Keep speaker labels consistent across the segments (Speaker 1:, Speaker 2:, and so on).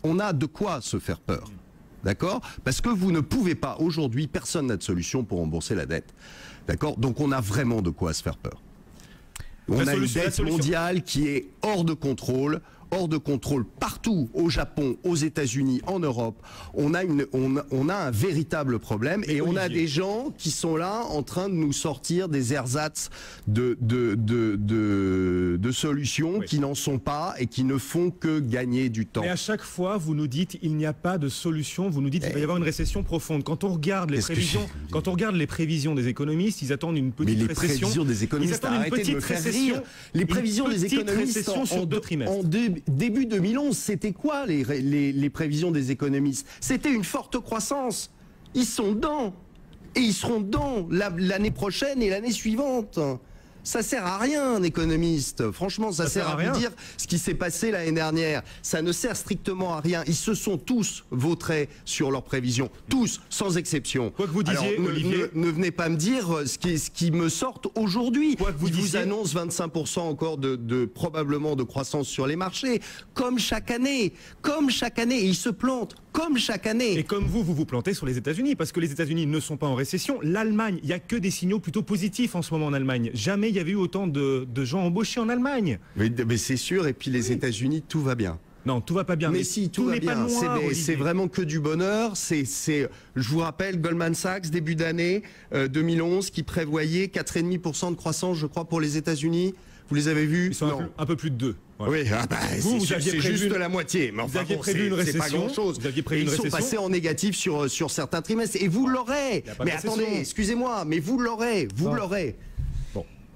Speaker 1: on a de quoi se faire peur. D'accord? Parce que vous ne pouvez pas, aujourd'hui, personne n'a de solution pour rembourser la dette. D'accord? Donc on a vraiment de quoi se faire peur. On a une dette mondiale qui est hors de contrôle partout, au Japon, aux États-Unis, en Europe. On a un véritable problème et on a des gens qui sont là en train de nous sortir des ersatz de solutions qui n'en sont pas et qui ne font que gagner du temps.
Speaker 2: Mais à chaque fois, vous nous dites il n'y a pas de solution, vous nous dites qu'il va y avoir une récession profonde. Quand on regarde les prévisions, des économistes, ils attendent une petite récession.
Speaker 1: Les prévisions des économistes, arrêtez de me faire rire. Les prévisions des économistes
Speaker 2: sur 2 trimestres.
Speaker 1: Début 2011, c'était quoi les prévisions des économistes? C'était une forte croissance. Ils sont dedans. Et ils seront dedans l'année prochaine et l'année suivante. Ça sert à rien, un économiste. Franchement, ça sert à vous dire ce qui s'est passé l'année dernière. Ça ne sert strictement à rien. Ils se sont tous vautrés sur leurs prévisions. Tous, sans exception.
Speaker 2: Quoi que vous disiez,
Speaker 1: alors,
Speaker 2: Olivier...
Speaker 1: ne venez pas me dire ce qui me sort aujourd'hui. Ils vous annoncent 25% encore probablement de croissance sur les marchés. Comme chaque année. Comme chaque année. Et ils se plantent. Comme chaque année.
Speaker 2: Et comme vous vous plantez sur les États-Unis. Parce que les États-Unis ne sont pas en récession. L'Allemagne, il n'y a que des signaux plutôt positifs en ce moment en Allemagne. Jamais il y avait eu autant de gens embauchés en Allemagne.
Speaker 1: Mais c'est sûr, et puis les États-Unis, tout va bien.
Speaker 2: Non, tout va pas bien.
Speaker 1: Mais si, tout va bien. C'est vraiment que du bonheur. Je vous rappelle, Goldman Sachs, début d'année 2011, qui prévoyait 4,5% de croissance, je crois, pour les États-Unis. Vous les avez vus?
Speaker 2: Ils sont un peu plus de 2. Voilà.
Speaker 1: Oui, c'est juste la moitié. Mais enfin,
Speaker 2: vous aviez prévu une récession.
Speaker 1: C'est pas grand-chose. Ils sont passés en négatif sur certains trimestres. Et vous l'aurez. Mais attendez, excusez-moi, mais vous l'aurez. Vous l'aurez.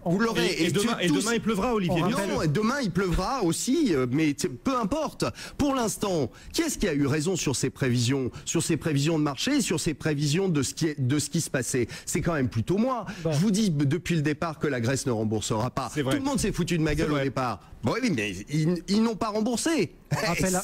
Speaker 1: Vous l'aurez.
Speaker 2: Et demain, il pleuvra, Olivier.
Speaker 1: Non, demain il pleuvra aussi, mais peu importe. Pour l'instant, qui est-ce qui a eu raison sur ces prévisions de marché, sur ces prévisions de ce qui se passait? C'est quand même plutôt moi. Je vous dis depuis le départ que la Grèce ne remboursera pas. Tout le monde s'est foutu de ma gueule au départ. Bon, oui, mais ils n'ont pas remboursé.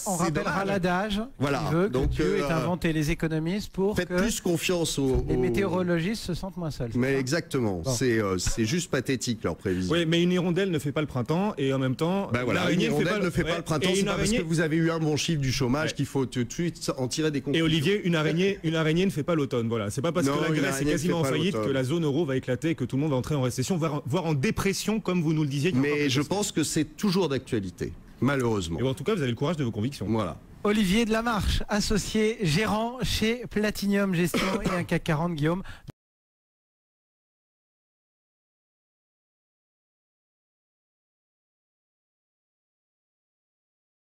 Speaker 3: On rappellera l'adage qui veut que Dieu ait inventé les économistes pour
Speaker 1: Faites plus confiance
Speaker 3: les météorologistes se sentent moins seuls.
Speaker 1: Mais exactement, c'est juste pathétique leur prévision.
Speaker 2: Oui, mais une hirondelle ne fait pas le printemps et en même temps,
Speaker 1: une hirondelle ne fait pas le printemps. C'est pas parce que vous avez eu un bon chiffre du chômage qu'il faut tout de suite en tirer des conclusions.
Speaker 2: Et Olivier, une araignée ne fait pas l'automne. Voilà, c'est pas parce que la Grèce est quasiment en faillite que la zone euro va éclater, que tout le monde va entrer en récession, voire en dépression, comme vous nous le disiez.
Speaker 1: Mais je pense que c'est toujours d'actualité, malheureusement.
Speaker 2: Et en tout cas, vous avez le courage de vos convictions.
Speaker 1: Voilà.
Speaker 3: Olivier Delamarche, associé gérant chez Platinium Gestion et un CAC 40, Guillaume.